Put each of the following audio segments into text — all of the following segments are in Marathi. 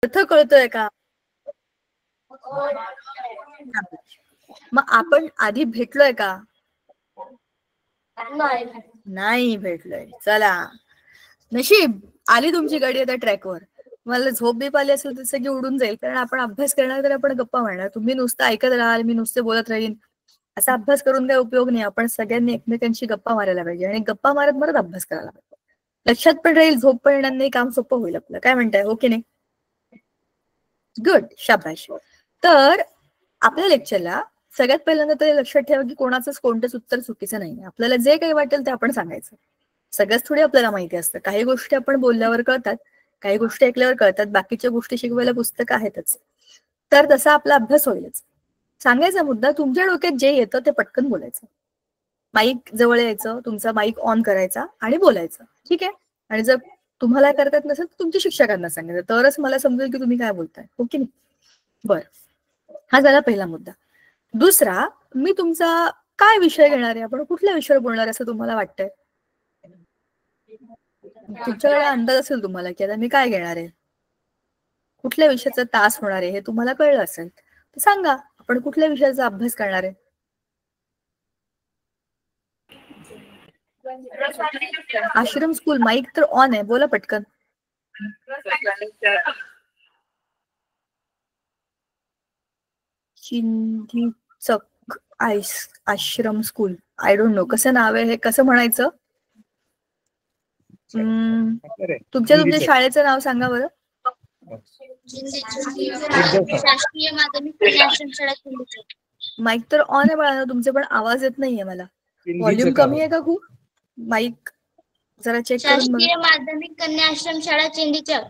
अर्थ कळतोय का? मग आपण आधी भेटलोय का? नाही भेटलोय. चला, नशीब आली तुमची गाडी आता ट्रॅकवर. मला झोप बीप आली असेल तर सगळी उडून जाईल, कारण आपण अभ्यास करणार तर आपण गप्पा मारणार. तुम्ही नुसतं ऐकत राहाल, मी नुसते बोलत राहीन, असा अभ्यास करून काही उपयोग नाही. आपण सगळ्यांनी एकमेकांशी गप्पा मारायला पाहिजे आणि गप्पा मारत मारत अभ्यास करायला पाहिजे. लक्षात पण राहील, झोप पण येणार नाही, काम सोपं होईल आपलं. काय म्हणताय, हो की नाही? गुड, शाबाश. तर आपल्या लेक्चरला सगळ्यात पहिल्यांदा तर लक्षात ठेवा की कोणाचंच कोणतंच उत्तर चुकीचं नाही. आपल्याला जे काही वाटेल ते आपण सांगायचं. सगळंच थोडी आपल्याला माहिती असतं. काही गोष्टी आपण बोलल्यावर कळतात, काही गोष्टी ऐकल्यावर कळतात, बाकीच्या गोष्टी शिकवायला पुस्तकं आहेतच. तर तसा आपला अभ्यास होईलच. सांगायचा मुद्दा, तुमच्या डोक्यात जे येतं ते पटकन बोलायचं. माईक जवळ यायचं, तुमचा माईक ऑन करायचा आणि बोलायचं. ठीक आहे? आणि जर तुम्हाला करता येत नसेल तर तुमच्या शिक्षकांना सांगायचं, तरच मला समजेल की तुम्ही काय बोलताय. हो की नाही? बरं, हा झाला पहिला मुद्दा. दुसरा, मी तुमचा काय विषय घेणार आहे, आपण कुठल्या विषयावर बोलणार आहे असं तुम्हाला वाटतंय? तुमच्याकडे अंदाज असेल तुम्हाला की आता मी काय घेणार आहे, कुठल्या विषयाचा तास होणार आहे हे तुम्हाला कळलं असेल तर सांगा, आपण कुठल्या विषयाचा अभ्यास करणार आहे. आश्रम स्कूल. माईक तर ऑन आहे, बोला पटकन. चिंधीचक आश्रम स्कूल. आय डोंट नो कसं नाव आहे हे, कसं म्हणायचं? तुमच्या शाळेचं नाव सांगा बरं. शासकीय माध्यमिक कन्या आश्रम शाळा चिंधीचक. माईक तर ऑन आहे बाळा तुमचे, पण आवाज येत नाहीये मला. व्हॉल्यूम कमी आहे का खूप? माईक जरा चेक करून बघा. शासकीय माध्यमिक कन्या आश्रम शाळा चिंधीचक.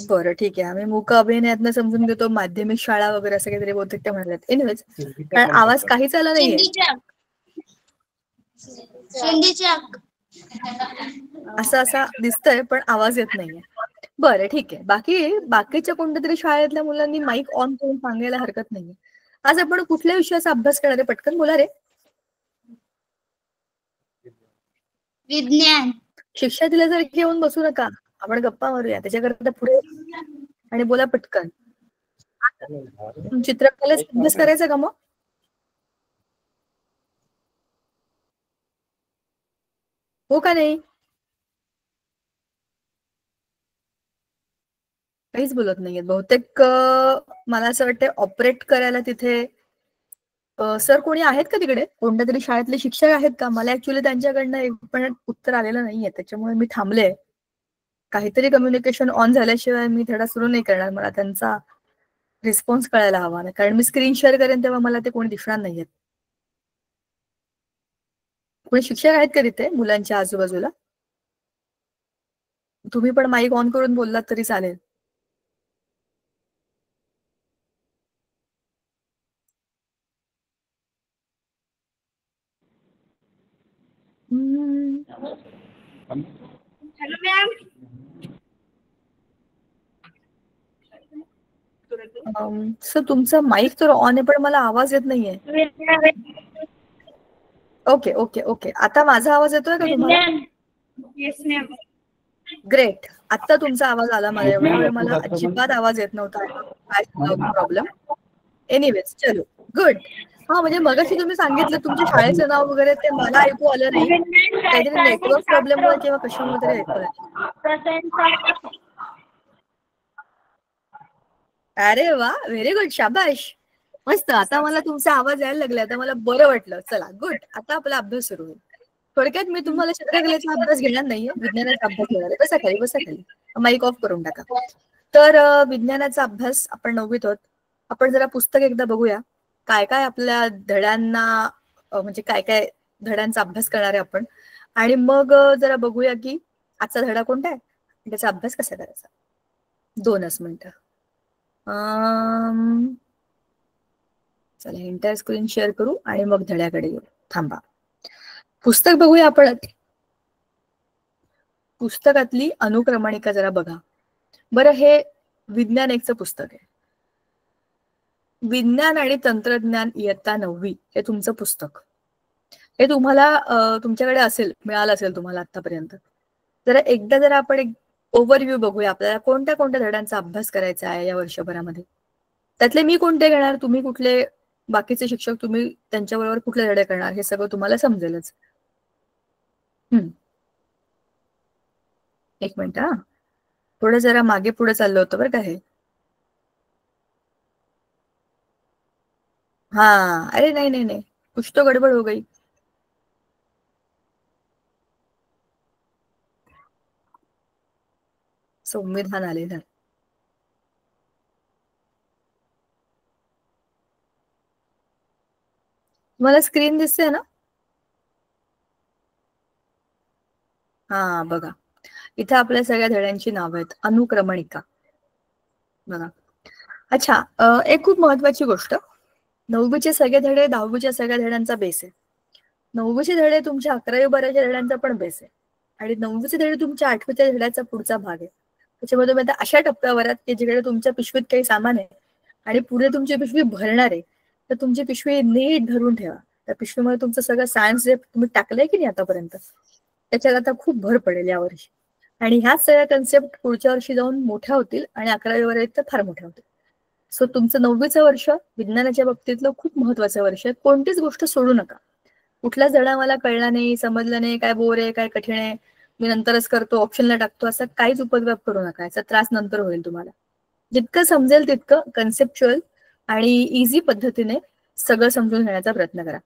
बरं, ठीक आहे. आम्ही मूक अभिनयातनं समजून घेतो माध्यमिक शाळा वगैरे असं काहीतरी बहुतेक त्या म्हणतात. एनिवेज, कारण आवाज काहीच आला नाहीये. चिंधीचक असा दिसतंय पण आवाज येत नाहीये. बरं, ठीक आहे. बाकीच्या कोणत्या तरी शाळेतल्या मुलांनी माईक ऑन करून सांगायला हरकत नाहीये. आज आपण कुठल्या विषयाचा अभ्यास करणार आहे, पटकन बोला रे. विज्ञान. शिक्षा दिल्यासारखी येऊन बसू नका, आपण गप्पा मारूया. त्याच्याकरता पुढे आणि बोला पटकन. चित्रकलेचा अभ्यास करायचा का मग? हो का नाही? काहीच बोलत नाहीये बहुतेक. मला असं वाटतं ऑपरेट करायला तिथे सर कोणी आहेत का तिकडे? कोणत्या तरी शाळेतले शिक्षक आहेत का? मला ऍक्च्युअली त्यांच्याकडनं एक पण उत्तर आलेलं नाहीये, त्याच्यामुळे मी थांबले. काहीतरी कम्युनिकेशन ऑन झाल्याशिवाय मी धडा सुरू नाही करणार. मला त्यांचा रिस्पॉन्स कळायला हवा ना, कारण मी स्क्रीन शेअर करेन तेव्हा मला ते कोणी दिसणार नाहीयेत. कोणी शिक्षक आहेत का तिथे मुलांच्या आजूबाजूला? तुम्ही पण माईक ऑन करून बोललात तरी चालेल. Hello ma'am. सर तुमचा माईक तर ऑन आहे पण मला आवाज येत नाहीये. ओके ओके ओके, आता माझा आवाज येतोय का तुम्हाला? Yes ma'am. ग्रेट, आता तुमचा आवाज आला. मला एवढा वेळ मला अजिबात आवाज येत नव्हता. काय प्रॉब्लेम? एनिवेज, चलो गुड. हा, म्हणजे मगाशी तुम्ही सांगितलं तुमच्या शाळेचं नाव वगैरे, ते मला ऐकू आलं नाही. काहीतरी नेटवर्क प्रॉब्लेममुळे किंवा कशामुळे तरी ऐकू आलं. अरे वा, व्हेरी गुड, शाबाश, मस्त. आता मला तुमचा आवाज यायला लागला, आता मला बरं वाटलं. चला गुड, आता आपला अभ्यास सुरू होईल. थोडक्यात मी तुम्हाला चित्रकलेचा अभ्यास घेणार नाहीये, विज्ञानाचा अभ्यास घेणार आहे. बसा खाली, बसा खाली, माईक ऑफ करून टाका. तर विज्ञानाचा अभ्यास आपण 9वीत आहोत. आपण जरा पुस्तक एकदा बघूया, काय काय आपल्या धड्यांना, म्हणजे काय काय धड्यांचा अभ्यास करणार आहे आपण, आणि मग जरा बघूया की आजचा धडा कोणता आहे, त्याचा अभ्यास कसा करायचा. 2च मिनिटं. चला, एंटायर स्क्रीन शेअर करू आणि मग धड्याकडे येऊ. थांबा, पुस्तक बघूया आपण. पुस्तकातली अनुक्रमणिका जरा बघा बरं. हे विज्ञान 1चं पुस्तक आहे. विज्ञान आणि तंत्रज्ञान इयत्ता 9वी हे तुमचं पुस्तक. हे तुम्हाला तुमच्याकडे असेल, मिळालं असेल तुम्हाला आतापर्यंत. जरा एकदा जरा आपण ओव्हरव्ह्यू बघूया आपल्याला कोणत्या कोणत्या धड्यांचा अभ्यास करायचा आहे या वर्षभरामध्ये. त्यातले मी कोणते घेणार, तुम्ही कुठले, बाकीचे शिक्षक तुम्ही त्यांच्याबरोबर कुठले धडे करणार, हे सगळं तुम्हाला समजेलच. एक मिनिट हा, थोडं जरा मागे पुढे चाललं होतं बरं का हे. हा, अरे नहीं नहीं नहीं, कुछ तो गडबड हो गई. संविधान आलेलं. तुम्हाला स्क्रीन दिसते ना? हा बघा, इथे आपल्या सगळ्या धड्यांची नावं आहेत. अनुक्रमणिका बघा. अच्छा, एक खूप महत्वाची गोष्ट, 9वीचे सगळे धडे 10वीच्या सगळ्या धड्यांचा बेस आहे. 9वीचे धडे तुमच्या 11वी-12वीच्या धड्यांचा पण बेस आहे. आणि 9वीचे धडे तुमच्या 8वीच्या धड्याचा पुढचा भाग आहे. त्याच्यामध्ये आता अशा टप्प्यावर आहेत की जिकडे तुमच्या पिशवीत काही सामान आहे आणि पुढे तुमची पिशवी भरणार आहे, तर तुमची पिशवी नीट धरून ठेवा. त्या पिशवीमध्ये तुमचं सगळं सायन्स जे तुम्ही टाकलंय की नाही आतापर्यंत, त्याच्यात आता खूप भर पडेल यावर्षी. आणि ह्याच सगळ्या कन्सेप्ट पुढच्या वर्षी जाऊन मोठ्या होतील आणि 11वी तर फार मोठ्या होतील. सो तुमचं 9वीचं वर्ष विज्ञानाच्या बाबतीतलं खूप महत्वाचं वर्ष आहे. कोणतीच गोष्ट सोडू नका. कुठलाच धडा मला कळला नाही, समजलं नाही, काय बोर आहे, काय कठीण आहे, मी नंतरच करतो, ऑप्शनला टाकतो, असं काहीच उपद्व्याप करू नका. याचा त्रास नंतर होईल तुम्हाला. जितकं समजेल तितकं कन्सेप्च्युअल आणि इझी पद्धतीने सगळं समजून घेण्याचा प्रयत्न करा.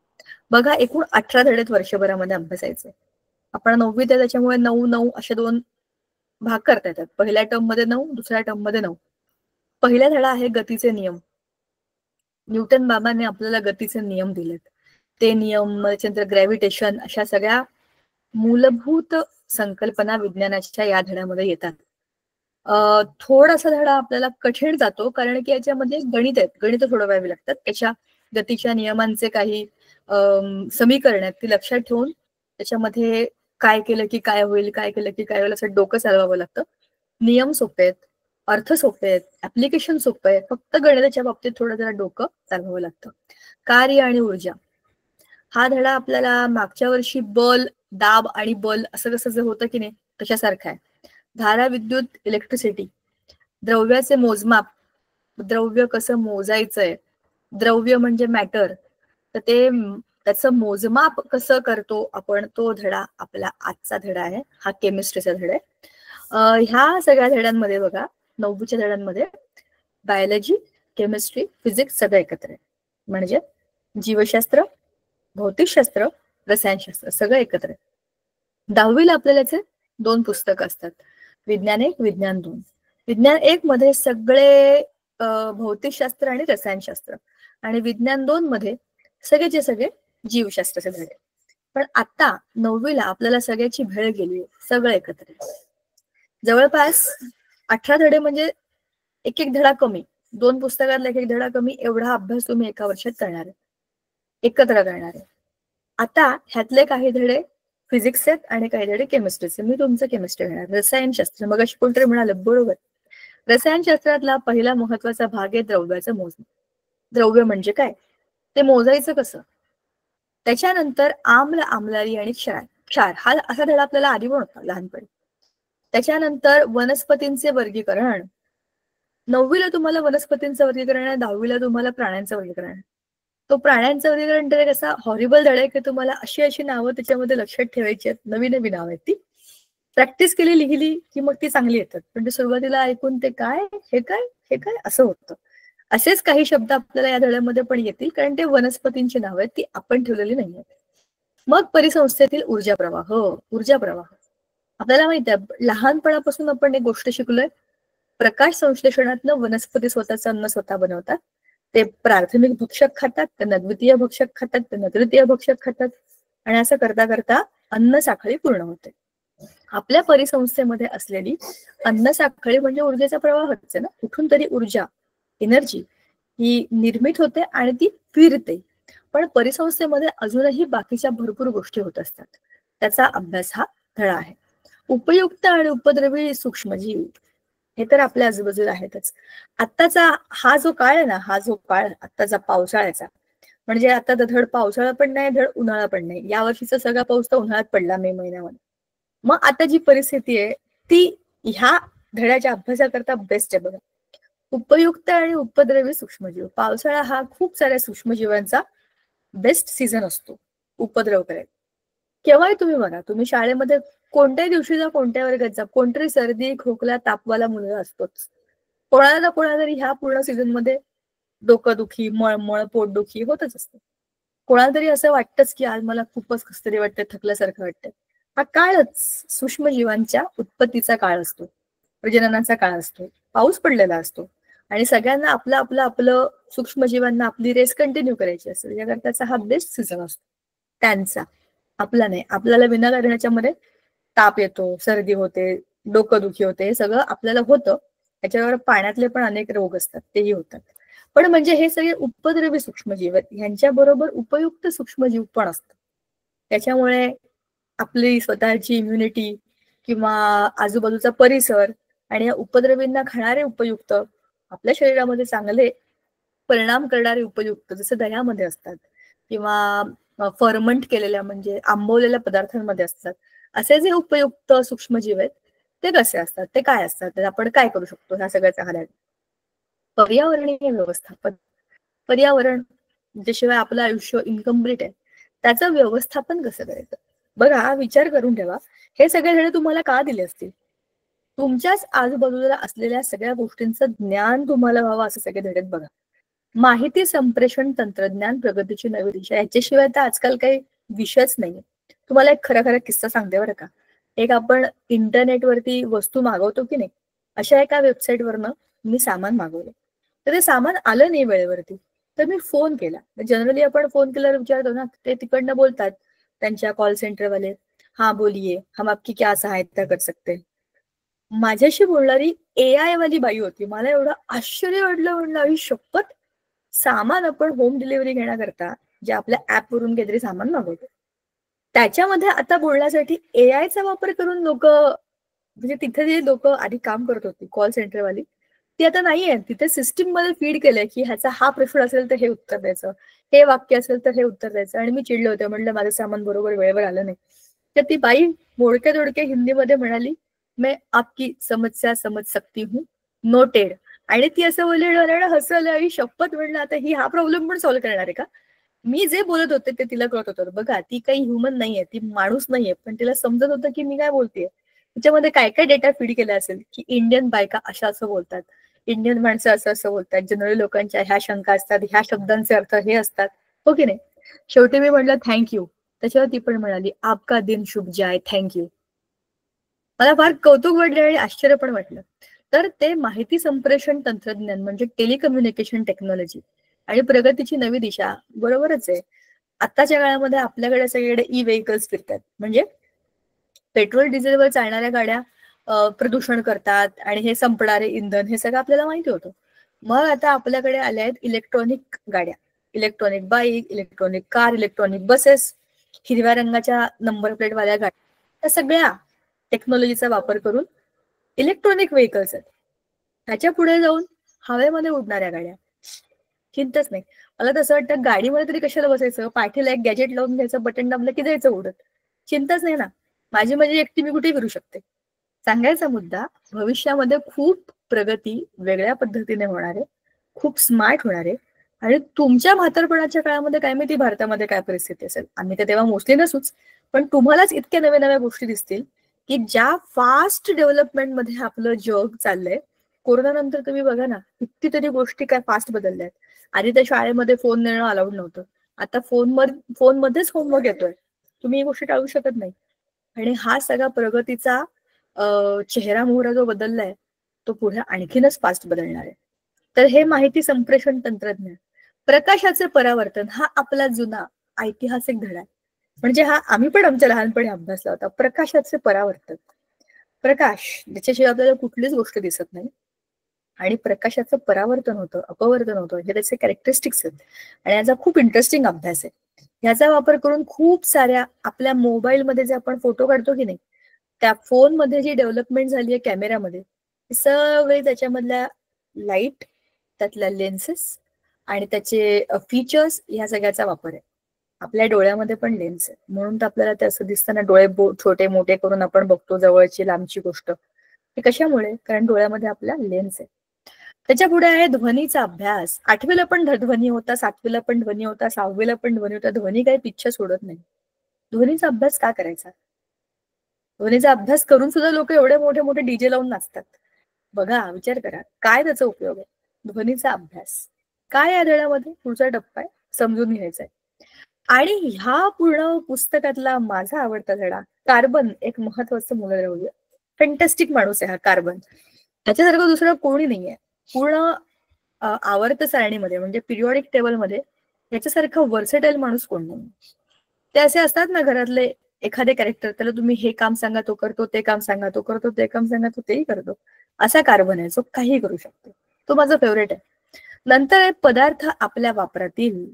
बघा, एकूण 18 धडेत वर्षभरामध्ये अभ्यासायचे. आपण 9वीत आहे त्याच्यामुळे 9-9 असे 2 भाग करता येतात. पहिल्या टर्म मध्ये 9, दुसऱ्या टर्म मध्ये 9. पहिला धडा आहे गतीचे नियम. न्यूटन बाबांनी आपल्याला गतीचे नियम दिलेत. ते नियम, त्याच्यानंतर ग्रॅव्हिटेशन, अशा सगळ्या मूलभूत संकल्पना विज्ञानाच्या या धड्यामध्ये येतात. थोडासा धडा आपल्याला कठीण जातो कारण की याच्यामध्ये गणित आहेत, गणित सोडवावी लागतात. त्याच्या गतीच्या नियमांचे काही समीकरण आहेत, ती लक्षात ठेवून त्याच्यामध्ये काय केलं की काय होईल, काय केलं की काय होईल, असं डोकं चालवावं लागतं. नियम सोपे आहेत, अर्थ सोपे आहेत, ऍप्लिकेशन सोपं आहे. फक्त गणिताच्या बाबतीत थोडं जरा डोकं चालवावं लागतं. कार्य आणि ऊर्जा हा धडा आपल्याला मागच्या वर्षी बल, दाब आणि बल असं कसं जे होतं की नाही तशासारखं आहे. धारा, विद्युत, इलेक्ट्रिसिटी, द्रव्याचे मोजमाप, द्रव्य कसं मोजायचंय, द्रव्य म्हणजे मॅटर, तर ते त्याचं मोजमाप कसं करतो आपण, तो धडा आपला आजचा धडा आहे. हा केमिस्ट्रीचा धडा आहे. ह्या सगळ्या धड्यांमध्ये बघा, 9वीच्या धड्यांमध्ये बायोलॉजी, केमिस्ट्री, फिजिक्स सगळं एकत्र आहे. म्हणजे जीवशास्त्र, भौतिकशास्त्र, रसायनशास्त्र सगळं एकत्र आहे. 10वीला आपल्याला याचे 2 पुस्तकं असतात, विज्ञान 1, विज्ञान 2. विज्ञान 1 मध्ये सगळे भौतिकशास्त्र आणि रसायनशास्त्र, आणि विज्ञान 2 मध्ये सगळेचे सगळे जीवशास्त्राचे धडे. पण आता 9वीला आपल्याला सगळ्याची भेळ गेली, सगळं एकत्र आहे. जवळपास 18 धडे म्हणजे एक एक धडा कमी, 2 पुस्तकातला एक एक धडा कमी, एवढा अभ्यास तुम्ही एका वर्षात करणार आहे, एकत्र करणार आहे. आता ह्यातले काही धडे फिजिक्स आहेत आणि काही धडे केमिस्ट्रीचे. मी तुमचं केमिस्ट्री घेणार. रसायनशास्त्र, मग अशी कोणतरी म्हणालं बरोबर, रसायनशास्त्रातला पहिला महत्वाचा भाग आहे द्रव्याचं मोजणं. द्रव्य म्हणजे काय, ते मोजायचं कसं. त्याच्यानंतर आम्ल, आम्लारी आणि क्षार हा असा धडा आपल्याला आधी पण होता लहानपणी. त्याच्यानंतर वनस्पतींचे वर्गीकरण. 9वीला तुम्हाला वनस्पतींचं वर्गीकरण आहे, 10वीला तुम्हाला प्राण्यांचं वर्गीकरण आहे. तो प्राण्यांचं वर्गीकरण तर कसा हॉरिबल धडा आहे की तुम्हाला अशी अशी नावं त्याच्यामध्ये लक्षात ठेवायची आहेत, नवी नवी नावं आहेत. ती प्रॅक्टिस केली, लिहिली की मग ती चांगली येतात. पण ते सुरुवातीला ऐकून ते काय हे काय हे काय असं होतं. असेच काही शब्द आपल्याला या धड्यामध्ये पण येतील कारण ते वनस्पतींची नावं आहेत, ती आपण ठेवलेली नाही आहेत. मग परिसंस्थेतील ऊर्जा प्रवाह. ऊर्जा प्रवाह आपल्याला माहिती आहे, लहानपणापासून आपण एक गोष्ट शिकलोय, प्रकाश संश्लेषणातनं वनस्पती स्वतःचं अन्न स्वतः बनवतात. ते प्राथमिक भक्षक खातात, त्यांना द्वितीय भक्षक खातात, त्यांना तृतीय भक्षक खातात, आणि असं करता करता अन्न साखळी पूर्ण होते. आपल्या परिसंस्थेमध्ये असलेली अन्न साखळी म्हणजे ऊर्जेचा प्रवाहच आहे ना. कुठून तरी ऊर्जा, एनर्जी ही निर्मित होते आणि ती फिरते. पण परिसंस्थेमध्ये अजूनही बाकीच्या भरपूर गोष्टी होत असतात. त्याचा अभ्यास हा धडा आहे. उपयुक्त आणि उपद्रवी सूक्ष्मजीव हे तर आपल्या आजूबाजूला आहेतच. आत्ताचा हा जो काळ आहे ना, हा जो काळ आत्ताचा पावसाळ्याचा, म्हणजे आता धड पावसाळा पण नाही, धड उन्हाळा पण नाही. या वर्षीचा सगळा पाऊस तर उन्हाळ्यात पडला, मे महिन्यामध्ये. मग आता जी परिस्थिती आहे ती ह्या धड्याच्या अभ्यासाकरता बेस्ट आहे बघा. उपयुक्त आणि उपद्रवी सूक्ष्मजीव. पावसाळा हा खूप साऱ्या सूक्ष्मजीवांचा बेस्ट सीझन असतो उपद्रव करायला. केव्हाही तुम्ही बघा, तुम्ही शाळेमध्ये कोणत्याही दिवशी जा, कोणत्या वर्गात जा, कोणतरी सर्दी खोकला तापवाला मुलगा असतोच. कोणाला ना कोणाला तरी ह्या पूर्ण सीझन मध्ये डोकंदुखी मळमळ पोटदुखी होतच असते. कोणाला तरी असं वाटतंच की आज मला खूपच कसं तरी वाटतं, थकल्यासारखं वाटतं. हा काळच सूक्ष्मजीवांच्या उत्पत्तीचा काळ असतो, प्रजननाचा काळ असतो, पाऊस पडलेला असतो आणि सगळ्यांना आपलं सूक्ष्मजीवांना आपली रेस कंटिन्यू करायची असते. त्याकरताचा हा बेस्ट सीझन असतो त्यांचा, आपला नाही. आपल्याला विनाकारण याच्यामध्ये ताप येतो, सर्दी होते, डोकंदुखी होते, हे सगळं आपल्याला होतं. त्याच्यावर पाण्यातले पण अनेक रोग असतात, तेही होतात. पण म्हणजे हे सगळे उपद्रवी सूक्ष्मजीव आहेत, ह्यांच्याबरोबर उपयुक्त सूक्ष्मजीव पण असतात. त्याच्यामुळे आपली स्वतःची इम्युनिटी किंवा आजूबाजूचा परिसर आणि या उपद्रवींना खाणारे उपयुक्त, आपल्या शरीरामध्ये चांगले परिणाम करणारे उपयुक्त जसे दह्यामध्ये असतात किंवा फर्मंट केलेल्या म्हणजे आंबवलेल्या पदार्थांमध्ये असतात, असे जे उपयुक्त सूक्ष्मजीव आहेत ते कसे असतात, ते काय असतात, तर आपण काय करू शकतो ह्या सगळ्याचा हाताळण्यात. पर्यावरणीय व्यवस्थापन. पर्यावरण ज्याशिवाय आपलं आयुष्य इनकम्प्लीट आहे, त्याचं व्यवस्थापन कसं करायचं. बघा, विचार करून ठेवा, हे सगळे धडे तुम्हाला का दिले असतील. तुमच्याच आजूबाजूला असलेल्या सगळ्या गोष्टींचं ज्ञान तुम्हाला व्हावं असं सगळे धडे बघा. माहिती संप्रेषण तंत्रज्ञान प्रगतीची नवी दिशा, याच्याशिवाय तर आजकाल काही विषयच नाहीये. तुम्हाला एक खरा किस्सा सांगते बरं का. एक आपण इंटरनेटवरती वस्तू मागवतो की नाही, अशा एका वेबसाईटवरनं मी सामान मागवलं, तर ते सामान आलं नाही वेळेवरती. तर मी फोन केला. जनरली आपण फोन केल्यावर विचारतो ना, ते तिकडनं बोलतात त्यांच्या कॉल सेंटरवाले, हा बोलिये, हम आपकी क्या सहायता कर सकते. माझ्याशी बोलणारी AI वाली बाई होती. मला एवढं आश्चर्य वाटलं, म्हणलं आई शपथ, सामान आपण होम डिलिव्हरी घेण्याकरता जे आपल्या ऍपवरून काहीतरी सामान मागवतो, त्याच्यामध्ये आता बोलण्यासाठी AIचा वापर करून लोक, म्हणजे तिथे जे लोक आधी काम करत होती कॉल सेंटरवाली, ती आता नाहीये. तिथे सिस्टीम मध्ये फीड केलंय की ह्याचा हा प्रश्न असेल तर हे उत्तर द्यायचं, हे वाक्य असेल तर हे उत्तर द्यायचं. आणि मी चिडले होते, म्हटलं माझं सामान बरोबर वेळेवर आलं नाही. तर ती बाई मोडके तोडके हिंदीमध्ये म्हणाली, मैं आपकी समस्या समज सकती हूँ, नोटेड. आणि ती असं बोलली, हसवलं. आई शपथ, म्हणलं आता ही हा प्रॉब्लेम पण सॉल्व्ह करणार आहे का. मी जे बोलत होते ते तिला कळत होतं. बघा, ती काही ह्युमन नाहीये, ती माणूस नाहीये, पण तिला समजत होतं की मी काय बोलतेय. त्याच्यामध्ये काय काय डेटा फीड केला असेल की इंडियन बायका अशा असं बोलतात, इंडियन माणसं असं असं बोलतात, जनरली लोकांच्या ह्या शंका असतात, ह्या शब्दांचे अर्थ हे असतात, हो की नाही. शेवटी मी म्हटलं थँक्यू. त्याच्यावर ती पण म्हणाली, आपका दिन शुभ जाय, थँक्यू. मला फार कौतुक वाटलं आणि आश्चर्य पण वाटलं. तर ते माहिती संप्रेषण तंत्रज्ञान म्हणजे टेलिकम्युनिकेशन टेक्नॉलॉजी आणि प्रगतीची नवी दिशा बरोबरच आहे. आताच्या काळामध्ये आपल्याकडे सगळीकडे ई-व्हेकल्स फिरतात, म्हणजे पेट्रोल डिझेलवर चालणाऱ्या गाड्या प्रदूषण करतात आणि हे संपणारे इंधन, हे सगळं आपल्याला माहिती होतं. मग आता आपल्याकडे आल्या आहेत इलेक्ट्रॉनिक गाड्या, electronic bike, electronic car, electronic buses, हिरव्या रंगाच्या नंबर प्लेटवाल्या गाड्या, त्या सगळ्या टेक्नॉलॉजीचा वापर करून इलेक्ट्रॉनिक व्हेकल्स आहेत. ह्याच्या पुढे जाऊन हवेमध्ये उडणाऱ्या गाड्या, चिंताच नाही. मला तसं वाटतं गाडीमध्ये तरी कशाला बसायचं, पाठीला एक गॅजेट लावून घ्यायचं, बटन दाबलं की जायचं उडत, चिंताच नाही ना. माझी एकटी मी कुठेही फिरू शकते. सांगायचा मुद्दा, भविष्यामध्ये खूप प्रगती वेगळ्या पद्धतीने होणार आहे, खूप स्मार्ट होणार आहे. आणि तुमच्या म्हातारपणाच्या काळामध्ये काय माहिती भारतामध्ये काय परिस्थिती असेल, आम्ही तर तेव्हा मोस्टली नसूच, पण तुम्हालाच इतक्या नव्या नव्या गोष्टी दिसतील की ज्या फास्ट डेव्हलपमेंटमध्ये आपलं जग चाललंय. कोरोनानंतर तुम्ही बघा ना, कितीतरी गोष्टी काय फास्ट बदलल्या आहेत. आधी त्या शाळेमध्ये फोन नेणं अलाउड नव्हतं, आता फोनमध्येच होमवर्क येतोय. तुम्ही ही गोष्ट टाळू शकत नाही. आणि हा सगळा प्रगतीचा चेहरा मोहरा जो बदललाय, तो पुढे आणखीनच फास्ट बदलणार आहे. तर हे माहिती संप्रेषण तंत्रज्ञान, प्रकाशाचे परावर्तन, हा आपला जुना ऐतिहासिक धडा आहे. म्हणजे हा आम्ही पण आमच्या लहानपणी अभ्यासला होता. प्रकाशाचे परावर्तन, प्रकाश ज्याच्याशिवाय आपल्याला कुठलीच गोष्ट दिसत नाही आणि प्रकाशाचं परावर्तन होतं, अपवर्तन होतं, हे त्याचे कॅरेक्टरिस्टिक्स आहेत. आणि याचा खूप इंटरेस्टिंग अभ्यास आहे. याचा वापर करून खूप साऱ्या आपल्या मोबाईलमध्ये जे आपण फोटो काढतो की नाही, त्या फोनमध्ये जी डेव्हलपमेंट झाली आहे कॅमेऱ्यामध्ये, सगळे त्याच्यामधल्या लाईट, त्यातल्या लेन्सेस आणि त्याचे फीचर्स, ह्या सगळ्याचा वापर आहे. आपल्या डोळ्यामध्ये पण लेन्स आहे, म्हणून तर आपल्याला ते असं दिसतं ना, डोळे छोटे मोठे करून आपण बघतो जवळची लांबची गोष्ट. हे कशामुळे? कारण डोळ्यामध्ये आपल्या लेन्स आहे. त्याच्या पुढे आहे ध्वनीचा अभ्यास. 8वीला पण ध्वनी होता, 7वीला पण ध्वनी होता, 6वीला पण ध्वनी होता. ध्वनी काही पिच्छा सोडत नाही. ध्वनीचा अभ्यास का करायचा? ध्वनीचा अभ्यास करून सुद्धा लोक एवढे मोठे मोठे डीजे लावून नाचतात. बघा, विचार करा, काय त्याचा उपयोग आहे? ध्वनीचा अभ्यास काय या धड्यामध्ये पुढचा टप्पा आहे, समजून घ्यायचा आहे. आणि ह्या पूर्ण पुस्तकातला माझा आवडता धडा कार्बन, एक महत्वाचं मूलद्रव्य. फॅन्टॅस्टिक माणूस आहे हा कार्बन. त्याच्यासारखं दुसरं कोणी नाहीये पूर्ण आवर्त सारणीमध्ये, म्हणजे पिरियॉडिक टेबलमध्ये याच्यासारखं वर्सेटाईल माणूस कोण नाही. ते असे असतात ना घरातले एखादे कॅरेक्टर, त्याला तुम्ही हे काम सांगा तो करतो, ते काम सांगा तो करतो, ते काम सांगा तो तेही करतो. असा कार्बन आहे जो काही करू शकतो. तो माझा फेवरेट आहे. नंतर आहे पदार्थ आपल्या वापरातील.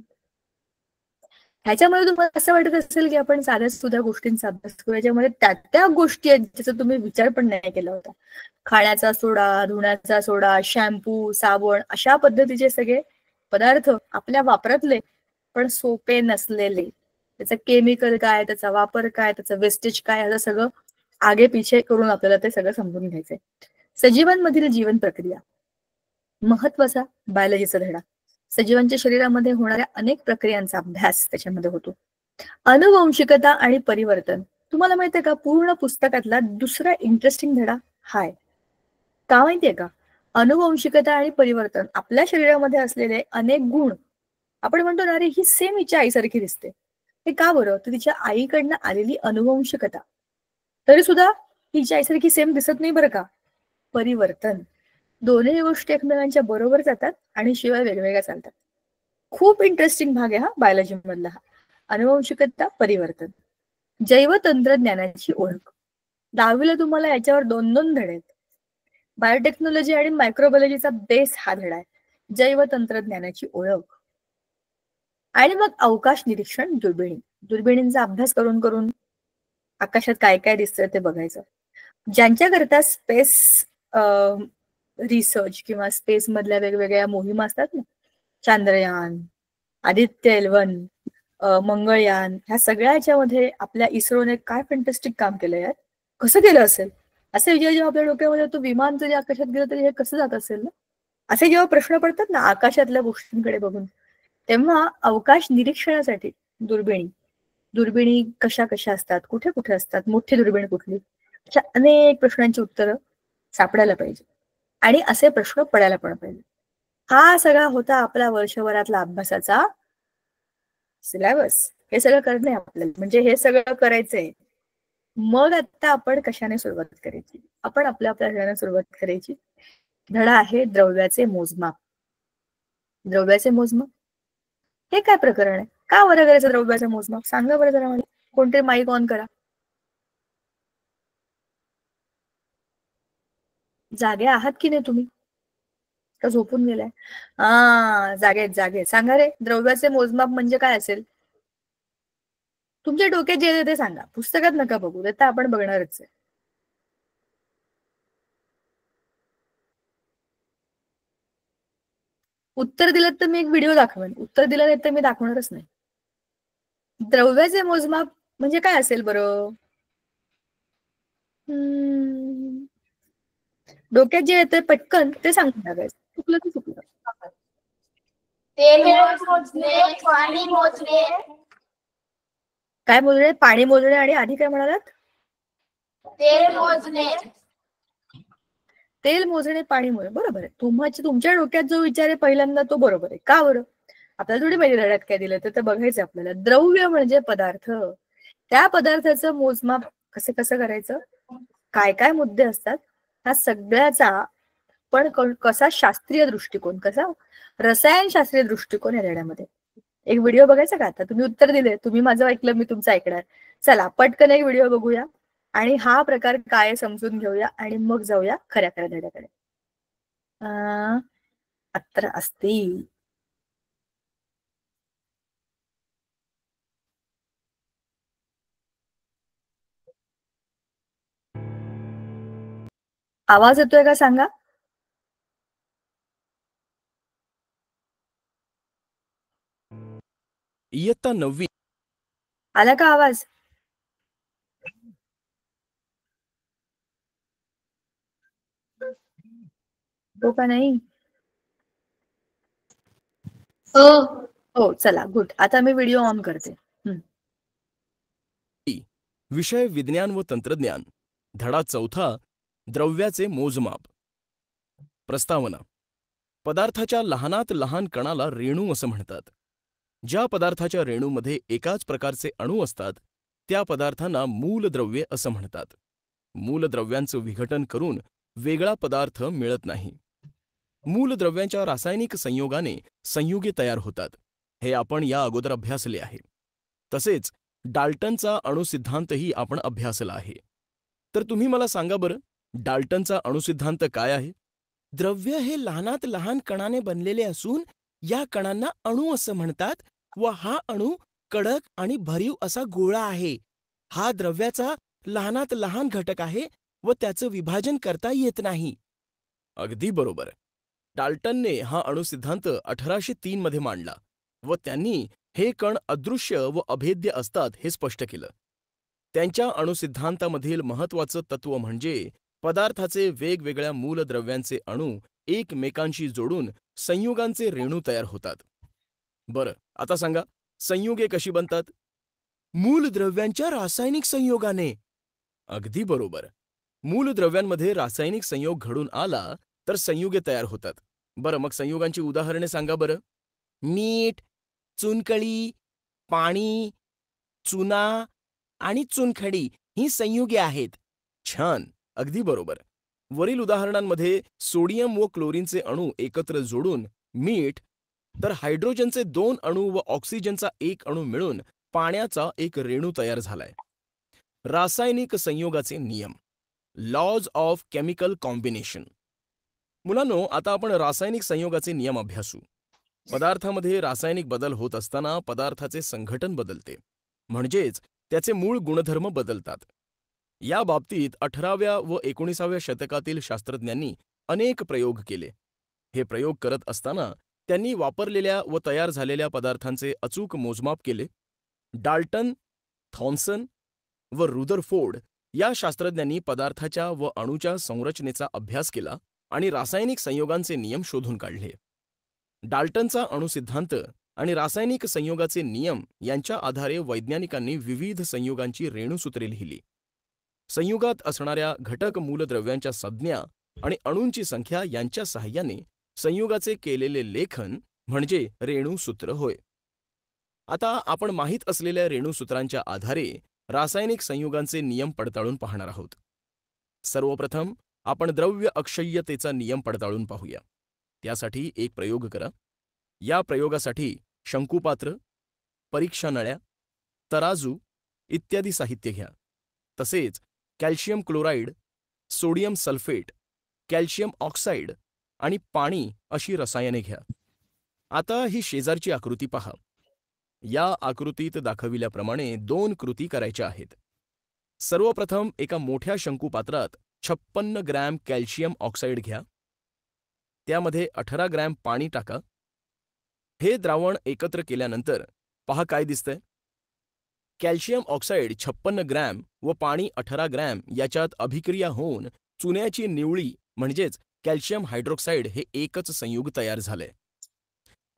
ह्याच्यामध्ये तुम्हाला असं वाटत असेल की आपण साध्या सुद्धा गोष्टींचा अभ्यास करू, याच्यामध्ये त्या गोष्टी आहेत ज्याचा तुम्ही विचार पण नाही केला होता. खाण्याचा सोडा, धुण्याचा सोडा, शॅम्पू, साबण, अशा पद्धतीचे सगळे पदार्थ आपल्या वापरातले पण सोपे नसलेले. त्याचं केमिकल काय, त्याचा वापर काय, त्याचं वेस्टेज काय, ह्याचं सगळं आगे पिछे करून आपल्याला ते सगळं समजून घ्यायचंय. सजीवांमधील जीवन प्रक्रिया, महत्वाचा बायोलॉजीचा धडा. सजीवांच्या शरीरामध्ये होणाऱ्या अनेक प्रक्रियांचा अभ्यास त्याच्यामध्ये होतो. अनुवंशिकता आणि परिवर्तन. तुम्हाला माहितीये का, पूर्ण पुस्तकातला दुसरा इंटरेस्टिंग धडा हाय. का माहितीये का? अनुवंशिकता आणि परिवर्तन. आपल्या शरीरामध्ये असलेले अनेक गुण, आपण म्हणतो ना, अरे ही सेम हिच्या आईसारखी दिसते. हे का बरं? तर तिच्या आईकडनं आलेली अनुवंशिकता. तरी सुद्धा हिच्या आईसारखी सेम दिसत नाही बरं का. परिवर्तन. दोन्ही गोष्टी एकमेकांच्या बरोबर जातात आणि शिवाय वेगवेगळ्या चालतात. खूप इंटरेस्टिंग भाग आहे हा बायोलॉजी मधला हा. अनुवंशिकता, परिवर्तन. जैवतंत्रज्ञानाची ओळख. 10वीला तुम्हाला याच्यावर 2-2 धडे आहेत. बायोटेक्नॉलॉजी आणि मायक्रोबायोलॉजीचा बेस हा धडा आहे. जैवतंत्रज्ञानाची ओळख. आणि मग अवकाश निरीक्षण, दुर्बिणी. दुर्बिणींचा अभ्यास करून करून आकाशात काय काय दिसतं ते बघायचं. ज्यांच्याकरता स्पेस रिसर्च किंवा स्पेस मधल्या वेगवेगळ्या मोहिमा असतात ना, चांद्रयान, आदित्य एल1, मंगळयान, ह्या सगळ्या याच्यामध्ये आपल्या इस्रोने काय फॅन्टॅस्टिक काम केलं यार. कसं केलं असेल असे विचार जेव्हा आपल्या डोक्यामध्ये, तो विमान जरी आकाशात गेलं तरी हे कसं जात असेल ना, असे जेव्हा प्रश्न पडतात ना आकाशातल्या गोष्टींकडे बघून, तेव्हा अवकाश निरीक्षणासाठी दुर्बिणी. दुर्बिणी कशा कशा असतात, कुठे कुठे असतात, मोठी दुर्बीण कुठली, अशा अनेक प्रश्नांची उत्तरं सापडायला पाहिजे आणि असे प्रश्न पडायला पण पाहिजे. हा सगळा होता आपला वर्षभरातला अभ्यासाचा सिलेबस. हे सगळं करणे आपल्याला, म्हणजे हे सगळं करायचंय. मग आता आपण कशाने सुरुवात करायची? आपण आपल्या आपल्या धड्याने सुरुवात करायची. धडा आहे द्रव्याचे मोजमाप. द्रव्याचे मोजमाप हे काय प्रकरण आहे? का बरं करायचं द्रव्याचं मोजमाप? सांगा बरं जरा मला. कोणतरी माईक ऑन करा. जागे आहात की नाही तुम्ही? का झोपून गेलाय? जागेत जागेत. सांगा रे, द्रव्याचे मोजमाप म्हणजे काय असेल? तुमच्या डोक्यात जे येते ते सांगा. पुस्तकात नका बघू, तर आपण बघणारच आहे. उत्तर दिलं तर मी एक व्हिडिओ दाखवेन, उत्तर दिलं नाही तर मी दाखवणारच नाही. द्रव्याचे मोजमाप म्हणजे काय असेल बरं? डोक्यात जे येते पटकन ते सांगून टाकायचं. चुकलं तर चुकलं. तेल मोजणे, पाणी मोजणे. काय मोजणे? पाणी मोजणे आणि आधी काय म्हणालात? तेल मोजणे. तेल मोजणे, पाणी मोजणे. बरोबर आहे. तुमच्या डोक्यात जो विचार आहे पहिल्यांदा तो बरोबर आहे. का बरं? आपल्याला थोडी माहिती धड्यात काय दिलं तर बघायचं आपल्याला. द्रव्य म्हणजे पदार्थ. त्या पदार्थाचं मोजमाप कसं कसं करायचं, काय काय मुद्दे असतात, ह्या सगळ्याचा पण कसा शास्त्रीय दृष्टिकोन, कसा रसायनशास्त्रीय दृष्टिकोन या धड्यामध्ये. एक व्हिडिओ बघायचा का? आता तुम्ही उत्तर दिले, तुम्ही माझं ऐकलं, मी तुमचं ऐकणार. चला पटकन एक व्हिडिओ बघूया आणि हा प्रकार काय समजून घेऊया आणि मग जाऊया खऱ्या खऱ्या धड्याकडे. अत्र अस्ति. आवाज येतोय का सांगा? इयत्ता 9वी. आला का आवाज? हो का नाही? हो. हो चला गुड. आता मी व्हिडिओ ऑन करते. विषय विज्ञान व तंत्रज्ञान, धडा 4, द्रव्याचे मोजमाप. प्रस्तावना. पदार्थाच्या लहानात लहान कणाला रेणू असं म्हणतात. ज्या पदार्थाच्या रेणूमध्ये एकाच प्रकारचे अणू असतात त्या पदार्थांना मूलद्रव्ये असं म्हणतात. मूलद्रव्यांचं विघटन करून वेगळा पदार्थ मिळत नाही. मूलद्रव्यांच्या रासायनिक संयोगाने संयुगे तयार होतात. हे आपण या अगोदर अभ्यासले आहे. तसेच डाल्टनचा अणुसिद्धांतही आपण अभ्यासला आहे. तर तुम्ही मला सांगा बरं, डाल्टनचा अणुसिद्धांत काय आहे? द्रव्य हे लहानात लहान कणाने बनलेले असून या कणांना अणू असं म्हणतात व हा अणू कडक आणि भरीव असा गोळा आहे. हा द्रव्याचा लहानात लहान घटक आहे व त्याचं विभाजन करता येत नाही. अगदी बरोबर. डाल्टनने हा अणुसिद्धांत 1803 मध्ये मांडला व त्यांनी हे कण अदृश्य व अभेद्य असतात हे स्पष्ट केलं. त्यांच्या अणुसिद्धांतामधील महत्त्वाचं तत्व म्हणजे पदार्थाचे वेगवेगळ्या मूलद्रव्यांचे अणू एकमेकांशी जोडून संयुगांचे रेणू तयार होतात. बरं, आता सांगा, संयुगे कशी बनतात? मूलद्रव्यांच्या रासायनिक संयोगाने. अगदी बरोबर. मूलद्रव्यांमध्ये रासायनिक संयोग घडून आला तर संयुगे तयार होतात. बरं, मग संयुगांची उदाहरणे सांगा बरं. मीठ, चुनकळी, पाणी, चुना आणि चुनखडी ही संयुगे आहेत. छान, अगदी बरोबर. वरील उदाहरणांमध्ये सोडियम व क्लोरीनचे अणू एकत्र जोडून मीठ, तर हायड्रोजनचे 2 अणू व ऑक्सिजनचा 1 अणू मिळून पाण्याचा एक रेणू तयार झालाय. रासायनिक संयोगाचे नियम, लॉज ऑफ केमिकल कॉम्बिनेशन. मुलांनो, आता आपण रासायनिक संयोगाचे नियम अभ्यासू. पदार्थामध्ये रासायनिक बदल होत असताना पदार्थाचे संघटन बदलते, म्हणजेच त्याचे मूळ गुणधर्म बदलतात. या बाबतीत 18व्या व 19व्या शतकातील शास्त्रज्ञांनी अनेक प्रयोग केले. हे प्रयोग करत असताना त्यांनी वापरलेल्या व तयार झालेल्या पदार्थांचे अचूक मोजमाप केले. डाल्टन, थॉम्सन व रुदरफोर्ड या शास्त्रज्ञांनी पदार्थाच्या व अणूच्या संरचनेचा अभ्यास केला आणि रासायनिक संयोगांचे नियम शोधून काढले. डाल्टनचा अणुसिद्धांत आणि रासायनिक संयोगाचे नियम यांच्या आधारे वैज्ञानिकांनी विविध संयुगांची रेणूसूत्रे लिहिली. संयुगात असणाऱ्या घटक मूलद्रव्यांच्या संज्ञा आणि अणूंची संख्या यांच्या सहाय्याने संयुगाचे केलेले लेखन म्हणजे रेणूसूत्र होय. आता आपण माहीत असलेल्या रेणूसूत्रांच्या आधारे रासायनिक संयुगांचे नियम पडताळून पाहणार आहोत. सर्वप्रथम आपण द्रव्य अक्षय्यतेचा नियम पडताळून पाहूया. त्यासाठी एक प्रयोग करा. या प्रयोगासाठी शंकुपात्र, परीक्षा नळ्या, तराजू इत्यादी साहित्य घ्या. तसेच calcium chloride, sodium sulphate, calcium oxide आणि पाणी अशी रसायने घ्या. आता ही शेजारची आकृती पहा. या आकृतीत दाखविल्याप्रमाणे 2 कृती करायच्या आहेत. सर्वप्रथम एका मोठ्या शंकुपात्रात 56 ग्रॅम कॅल्शियम ऑक्साईड घ्या. त्यामध्ये 18 ग्रॅम पाणी टाका. हे द्रावण एकत्र केल्यानंतर पहा काय दिसतंय. कॅल्शियम ऑक्साईड 56 ग्रॅम व पाणी 18 ग्रॅम याच्यात अभिक्रिया होऊन चुन्याची निवळी म्हणजेच कॅल्शियम हायड्रॉक्साईड हे एकच संयुग तयार झालंय.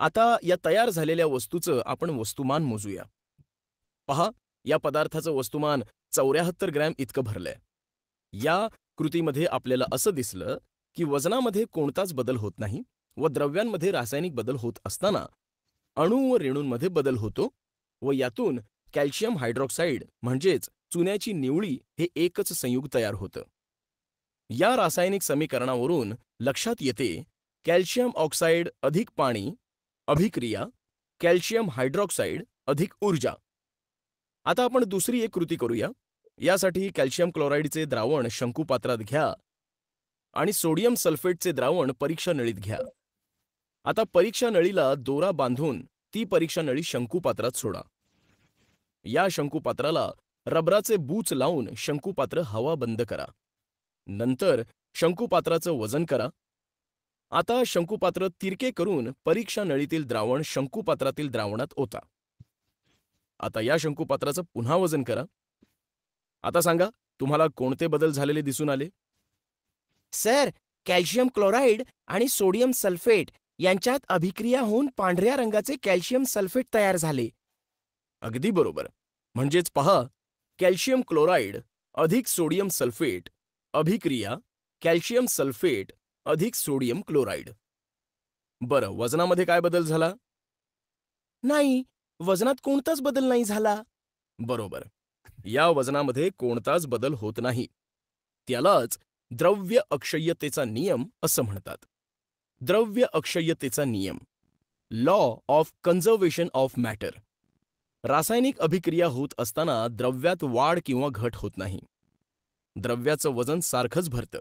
आता या तयार झालेल्या वस्तूचं आपण वस्तुमान मोजूया. पहा, या पदार्थाचं वस्तुमान 74 ग्रॅम इतकं भरलंय. या कृतीमध्ये आपल्याला असं दिसलं की वजनामध्ये कोणताच बदल होत नाही व द्रव्यांमध्ये रासायनिक बदल होत असताना अणू व रेणूंमध्ये बदल होतो व यातून कॅल्शियम हायड्रॉक्साईड म्हणजेच चुन्याची निवळी हे एकच संयुग तयार होतं. या रासायनिक समीकरणावरून लक्षात येते कॅल्शियम ऑक्साईड अधिक पाणी अभिक्रिया कॅल्शियम हायड्रॉक्साईड अधिक ऊर्जा. आता आपण दुसरी एक कृती करूया. यासाठी कॅल्शियम क्लोराईडचे द्रावण शंकुपात्रात घ्या आणि सोडियम सल्फेटचे द्रावण परीक्षा नळीत घ्या. आता परीक्षा नळीला दोरा बांधून ती परीक्षा नळी शंकुपात्रात सोडा. या शंकुपात्राला रबराचे बूच लावून शंकुपात्र हवा बंद करा. नंतर शंकुपात्राचं वजन करा. आता शंकुपात्र तिरके करून परीक्षा नळीतील द्रावण शंकुपात्रातील द्रावणात ओता. आता या शंकुपात्राचं पुन्हा वजन करा. आता सांगा, तुम्हाला कोणते बदल झालेले दिसून आले? सर, कॅल्शियम क्लोराईड आणि सोडियम सल्फेट यांच्यात अभिक्रिया होऊन पांढऱ्या रंगाचे कॅल्शियम सल्फेट तयार झाले. अगदी बरोबर. म्हणजेच पहा, कॅल्शियम क्लोराईड अधिक सोडियम सल्फेट अभिक्रिया कॅल्शियम सल्फेट अधिक सोडियम क्लोराईड. बरं, वजनामध्ये काय बदल झाला? नाही, वजनात कोणताच बदल नाही झाला. बरोबर, या वजनामध्ये कोणताच बदल होत नाही. त्यालाच द्रव्य अक्षय्यतेचा नियम असं म्हणतात. द्रव्य अक्षय्यतेचा नियम, law of conservation of matter. रासायनिक अभिक्रिया होत असताना द्रव्यात वाढ किंवा घट होत नाही. द्रव्याचं वजन सारखंच भरतं.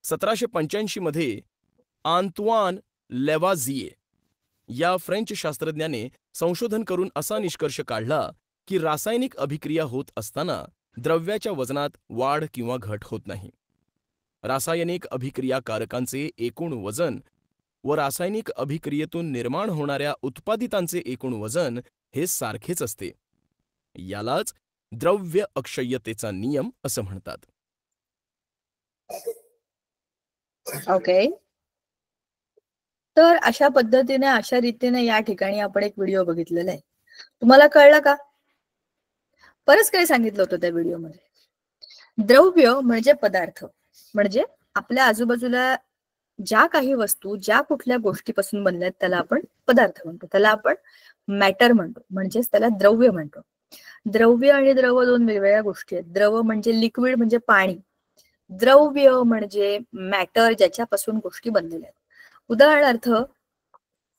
1785 मध्ये आंतवान लेवाझिये या फ्रेंच शास्त्रज्ञाने संशोधन करून असा निष्कर्ष काढला की रासायनिक अभिक्रिया होत असताना द्रव्याच्या वजनात वाढ किंवा घट होत नाही. रासायनिक अभिक्रियाकारकांचे एकूण वजन व रासायनिक अभिक्रियेतून निर्माण होणाऱ्या उत्पादितांचे एकूण वजन हे सारखेच असते. यालाच द्रव्य अक्षय्यतेचा नियम असं म्हणतात. ओके, तर अशा पद्धतीने अशा रीतीने या ठिकाणी आपण एक व्हिडिओ बघितलेला आहे. तुम्हाला कळलं का? बरंच काही सांगितलं होतं त्या व्हिडिओमध्ये. द्रव्य म्हणजे पदार्थ, म्हणजे आपल्या आजूबाजूला ज्या काही वस्तू ज्या कुठल्या गोष्टीपासून बनल्यात त्याला आपण पदार्थ म्हणतो, त्याला आपण मॅटर म्हणतो, म्हणजेच त्याला द्रव्य म्हणतो. द्रव्य आणि द्रव दोन वेगवेगळ्या गोष्टी आहेत. द्रव म्हणजे लिक्विड म्हणजे पाणी, द्रव्य म्हणजे मॅटर ज्याच्यापासून गोष्टी बनलेल्या आहेत. उदाहरणार्थ,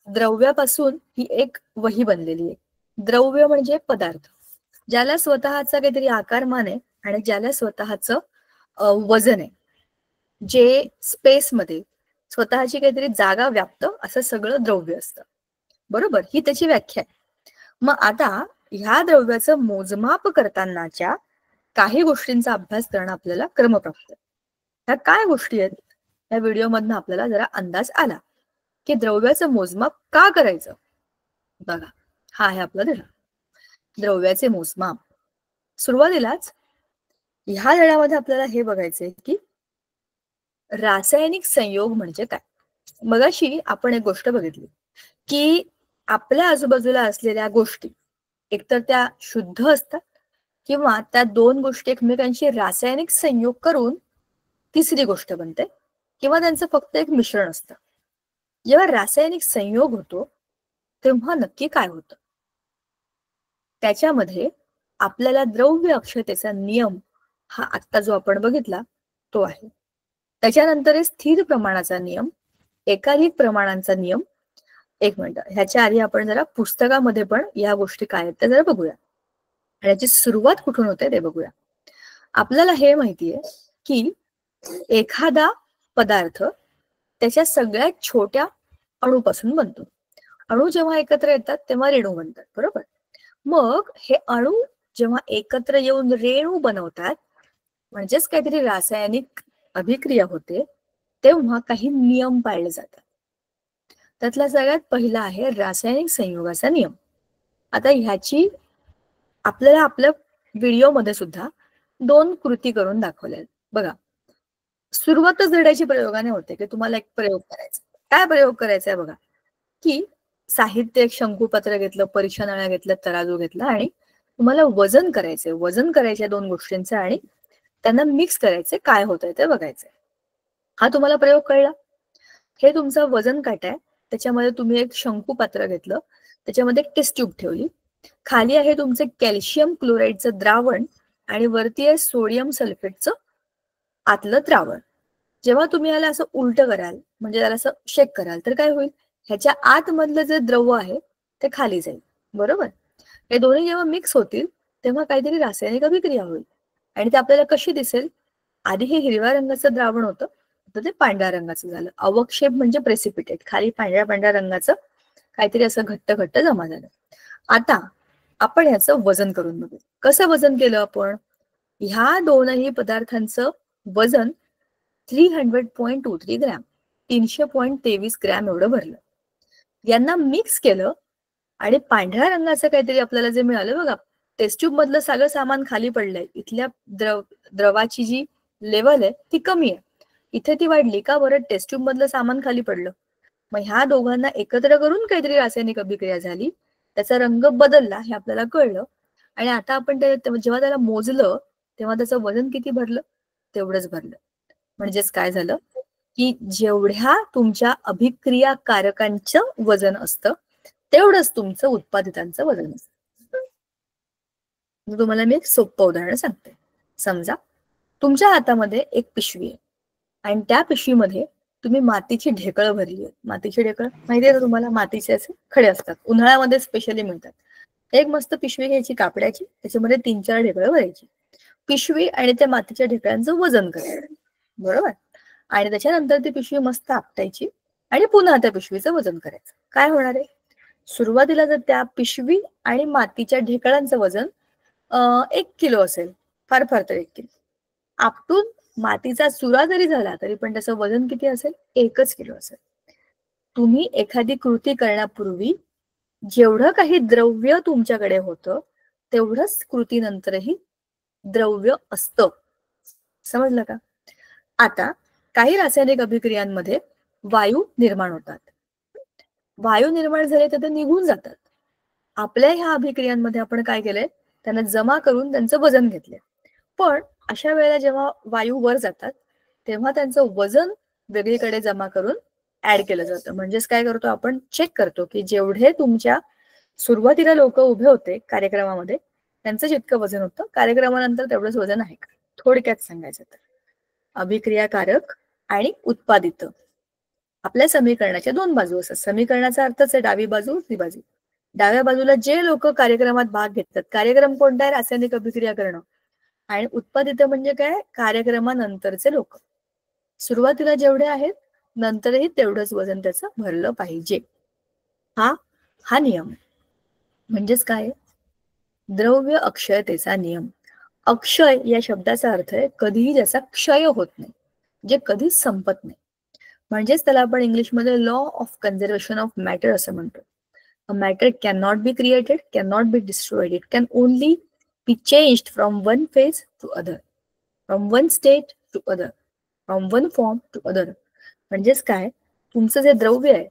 द्रव्यापासून ही एक वही बनलेली आहे. द्रव्य म्हणजे पदार्थ ज्याला स्वतःचा काहीतरी आकारमान आहे आणि ज्याला स्वतःचं वजन आहे, जे स्पेसमध्ये स्वतःची काहीतरी जागा व्याप्त असं सगळं द्रव्य असतं. बरोबर, ही त्याची व्याख्या आहे. मग आता ह्या द्रव्याचं मोजमाप करतानाच्या काही गोष्टींचा अभ्यास करणं आपल्याला क्रमप्राप्त आहे. ह्या काय गोष्टी आहेत? या व्हिडिओमधनं आपल्याला जरा अंदाज आला की द्रव्याचं मोजमाप का करायचं. बघा, हा आहे आपला धडा, द्रव्याचे मोजमाप. सुरुवातीलाच ह्या धड्यामध्ये आपल्याला हे बघायचंय की रासायनिक संयोग म्हणजे काय. मगाशी आपण एक गोष्ट बघितली की आपल्या आजूबाजूला असलेल्या गोष्टी एकतर त्या शुद्ध असतात किंवा त्या दोन गोष्टी एकमेकांशी रासायनिक संयोग करून तिसरी गोष्ट बनते, किंवा त्यांचं फक्त एक मिश्रण असतं. जेव्हा रासायनिक संयोग होतो तेव्हा नक्की काय होतं? त्याच्यामध्ये आपल्याला द्रव्य अक्षय्यतेचा नियम हा आत्ता जो आपण बघितला तो आहे. त्याच्यानंतर स्थिर प्रमाणाचा नियम, एकाधिक प्रमाणांचा नियम. एक मिनिट, ह्याच्या आधी आपण जरा पुस्तकामध्ये पण या गोष्टी काय आहेत त्या जरा बघूया आणि याची सुरुवात कुठून होते ते बघूया. आपल्याला हे माहितीये की एखादा पदार्थ त्याच्या सगळ्यात छोट्या अणूपासून बनतो. अणू जेव्हा एकत्र येतात तेव्हा रेणू बनतात, बरोबर. मग हे अणू जेव्हा एकत्र येऊन रेणू बनवतात, म्हणजेच काहीतरी रासायनिक अभिक्रिया होते, तेव्हा काही नियम पाळले जातात. त्यातला सगळ्यात पहिला आहे रासायनिक संयोगाचा नियम. आता ह्याची आपल्याला आपल्या व्हिडिओमध्ये सुद्धा दोन कृती करून दाखवल्या. बघा, सुरुवातच धड्याची प्रयोगाने होते की तुम्हाला एक प्रयोग करायचा. काय प्रयोग करायचा आहे बघा, की साहित्य एक शंकुपत्र घेतलं, परीक्षा नळ्या घेतल्या, तराजू घेतला आणि तुम्हाला वजन करायचंय. वजन करायचे दोन गोष्टींचे आणि त्यांना मिक्स करायचे, काय होतंय ते बघायचंय. हा तुम्हाला प्रयोग कळला. हे तुमचं वजन काटा आहे, त्याच्यामध्ये तुम्ही एक शंकुपात्र घेतलं, त्याच्यामध्ये एक टेस्ट ट्यूब ठेवली, खाली आहे तुमचे कॅल्शियम क्लोराईडचं द्रावण आणि वरती आहे सोडियम सल्फेटचं आतलं द्रावण. जेव्हा तुम्ही याला असं उलट कराल, म्हणजे त्याला असं शेक कराल, तर काय होईल? ह्याच्या आतमधलं जे द्रव आहे ते खाली जाईल, बरोबर. हे दोन्ही जेव्हा मिक्स होतील तेव्हा काहीतरी रासायनिक अभिक्रिया होईल आणि ते आपल्याला कशी दिसेल? आधी हे हिरव्या रंगाचं द्रावण होतं, तर ते पांढऱ्या रंगाचं झालं. अवक्षेप म्हणजे प्रेसिपिटेट, खाली पांढऱ्या पांढऱ्या रंगाचं काहीतरी असं घट्ट घट्ट जमा झालं. आता आपण ह्याचं वजन करून बघू. कसं वजन केलं आपण? ह्या दोनही पदार्थांचं वजन 300.23 ग्रॅम, 300.23 ग्रॅम एवढं भरलं. यांना मिक्स केलं आणि पांढऱ्या रंगाचं काहीतरी आपल्याला जे मिळालं बघा, टेस्ट ट्यूब मधलं सगळं सामान खाली पडलंय. इथल्या द्रवाची जी लेवल आहे ती कमी आहे, इथे ती वाढली का बरं, टेस्ट ट्यूब मधलं सामान खाली पडलं. मग ह्या दोघांना एकत्र करून काहीतरी रासायनिक अभिक्रिया झाली, त्याचा रंग बदलला हे आपल्याला कळलं. आणि आता आपण जेव्हा त्याला मोजलं तेव्हा त्याचं वजन किती भरलं, तेवढंच भरलं. म्हणजेच काय झालं की जेवढ्या तुमच्या अभिक्रियाकारकांचं वजन असतं तेवढंच तुमचं उत्पादितांचं वजन असतं. तुम्हाला मी एक सोपं उदाहरण सांगते. समजा तुमच्या हातामध्ये एक पिशवी आहे आणि त्या पिशवीमध्ये तुम्ही मातीची ढेकळं भरली आहेत. मातीची ढेकळं माहिती आहे का तुम्हाला? मातीचे असे खडे असतात, उन्हाळ्यामध्ये स्पेशली मिळतात. एक मस्त पिशवी घ्यायची कापड्याची, त्याच्यामध्ये 3-4 ढेकळं भरायची. पिशवी आणि त्या मातीच्या ढेकळांचं वजन करायचं, बरोबर. आणि त्याच्यानंतर ती पिशवी मस्त आपटायची आणि पुन्हा त्या पिशवीचं वजन करायचं. काय होणार आहे? सुरुवातीला जर त्या पिशवी आणि मातीच्या ढेकळांचं वजन 1 किलो असेल, फार फार तर 1 किलो. आपटून मातीचा चुरा जरी झाला तरी पण त्याचं वजन किती असेल? 1 किलो असेल. तुम्ही एखादी कृती करण्यापूर्वी जेवढं काही द्रव्य तुमच्याकडे होतं तेवढंच कृतीनंतरही द्रव्य असतं. समजलं का? आता काही रासायनिक अभिक्रियांमध्ये वायू निर्माण होतात. वायू निर्माण झाले तर ते निघून जातात. आपल्या ह्या अभिक्रियांमध्ये आपण काय केलंय, त्यांना जमा करून त्यांचं वजन घेतलंय. पण अशा वेळेला जेव्हा वायू वर जातात तेव्हा त्यांचं वजन वेगळीकडे जमा करून ऍड केलं जातं. म्हणजेच काय करतो आपण, चेक करतो की जेवढे तुमच्या सुरुवातीला लोक उभे होते कार्यक्रमामध्ये त्यांचं जितकं वजन होतं कार्यक्रमानंतर तेवढंच वजन आहे का. थोडक्यात सांगायचं तर अभिक्रियाकारक आणि उत्पादित आपल्या समीकरणाच्या 2 बाजू असतात. समीकरणाचा अर्थच आहे डावी बाजू उजवी बाजू. डाव्या बाजूला जे लोक कार्यक्रमात भाग घेतात, कार्यक्रम कोणता आहे? रासायनिक अभिक्रिया करणं. आणि उत्पादित म्हणजे काय? कार्यक्रमानंतरचे लोक. सुरुवातीला जेवढे आहेत नंतरही तेवढंच वजन त्याचं भरलं पाहिजे. हा नियम. म्हणजेच काय? द्रव्य अक्षयतेचा नियम. अक्षय या शब्दाचा अर्थ आहे कधीही त्याचा क्षय होत नाही, जे कधीच संपत नाही. म्हणजेच त्याला आपण इंग्लिशमध्ये law of conservation of matter असं म्हणतो. A matter can not be created, can not be destroyed, it can only be changed from one phase to other, from one state to other, from one form to other. म्हणजेच काय? तुमचं जे द्रव्य आहे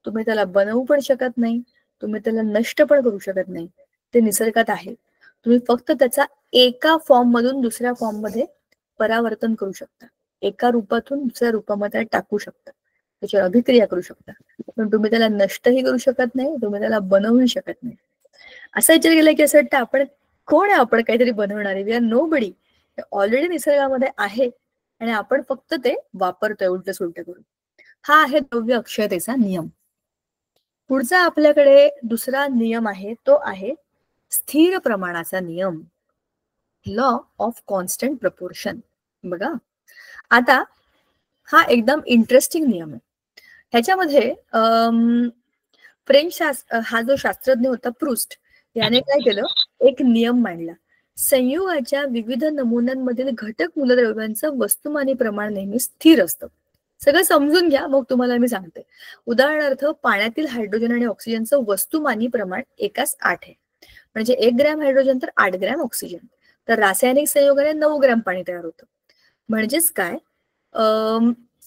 तुम्ही त्याला बनवू पण शकत नाही, तुम्ही त्याला नष्ट पण करू शकत नाही. ते निसर्गात आहे. तुम्ही फक्त त्याचा एका फॉर्म मधून दुसऱ्या फॉर्म मध्ये परावर्तन करू शकता, एका रूपातून दुसऱ्या रूपामध्ये टाकू शकता, त्याच्यावर अभिक्रिया करू शकता. पण तुम्ही त्याला नष्टही करू शकत नाही, तुम्ही त्याला बनवूही शकत नाही. असं विचार केला की असं वाटतं आपण कोण आहे, आपण काहीतरी बनवणारे. We are nobody. Already निसर्गामध्ये आहे आणि आपण फक्त ते वापरतोय उलट सुलट करून. हा आहे द्रव्य अक्षयतेचा नियम. पुढचा आपल्याकडे दुसरा नियम आहे, तो आहे स्थिर प्रमाणाचा नियम, लॉ ऑफ कॉन्स्टंट प्रपोर्शन. बघा आता हा एकदम इंटरेस्टिंग नियम आहे. ह्याच्यामध्ये फ्रेंच हा जो शास्त्रज्ञ होता प्रूस्ट, याने काय केलं, एक नियम मांडला. संयुगाच्या विविध नमुन्यांमधील घटक मूलद्रव्यांचं वस्तुमानी प्रमाण नेहमी स्थिर असतं. सगळं समजून घ्या मग तुम्हाला मी सांगते. उदाहरणार्थ पाण्यातील हायड्रोजन आणि ऑक्सिजनचं वस्तुमानी प्रमाण 1:8 आहे. म्हणजे 1 ग्रॅम हायड्रोजन तर 8 ग्रॅम ऑक्सिजन. तर रासायनिक संयोगाने 9 ग्रॅम पाणी तयार होतं. म्हणजेच काय,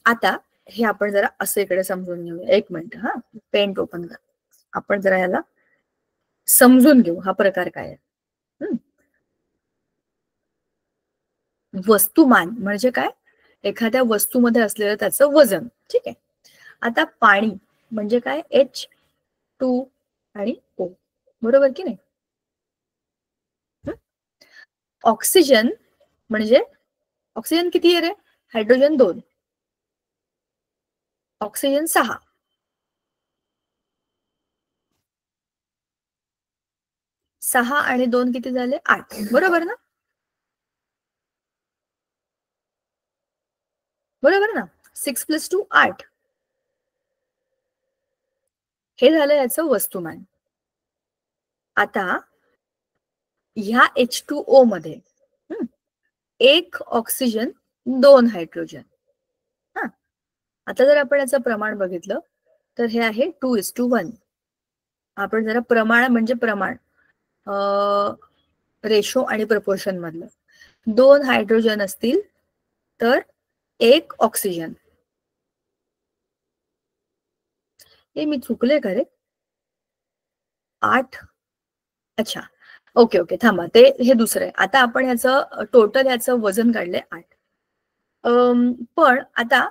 आता हे आपण जरा असं इकडे समजून घेऊया. 1 मिनिट. हा पेंट ओपन करा. आपण जरा याला समजून घेऊ हा प्रकार काय आहे. वस्तुमान म्हणजे काय? एखाद्या वस्तूमध्ये असलेलं त्याचं वजन. ठीक आहे. आता पाणी म्हणजे काय? H2 आणि O, बरोबर की नाही? ऑक्सिजन म्हणजे ऑक्सिजन किती आहे रे? Hydrogen 2, oxygen 6. सहा आणि 2 किती झाले? 8, बरोबर ना? बरोबर ना? 6 + 2 8. हे झालं याचं वस्तुमान. आता ह्या H2O मध्ये 1 ऑक्सिजन 2 हायड्रोजन. हा, आता जर आपण याचं प्रमाण बघितलं तर हे आहे 2:1. आपण जरा प्रमाण म्हणजे प्रमाण रेशो आणि प्रपोर्शन मधलं 2 हायड्रोजन असतील तर 1 ऑक्सिजन. हे मी चुकले का रे? 8. अच्छा, ओके ओके, थांबा, ते हे दुसरं आहे. आता आपण ह्याचं टोटल ह्याचं वजन काढलंय 8. पण आता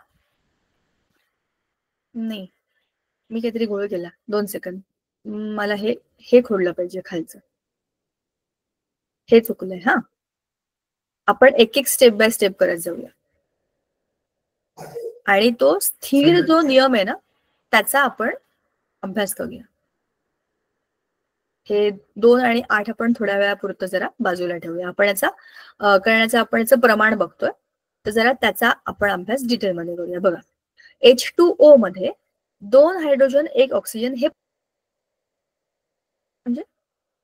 नाही, मी काहीतरी गोळ केला. 2 सेकंद. मला हे हे खोडलं पाहिजे खालचं. हे चुकलंय. हा, आपण एक एक स्टेप बाय स्टेप करत जाऊया. आणि तो स्थिर जो नियम आहे ना, त्याचा आपण अभ्यास करूया. हे 2 आणि 8 आपण थोड्या वेळापुरतं जरा बाजूला ठेवूया. आपण याचा करण्याचं आपण याचं प्रमाण बघतोय, तर जरा त्याचा आपण अभ्यास डिटेलमध्ये करूया. बघा, H2O मध्ये 2 हायड्रोजन 1 ऑक्सिजन हे म्हणजे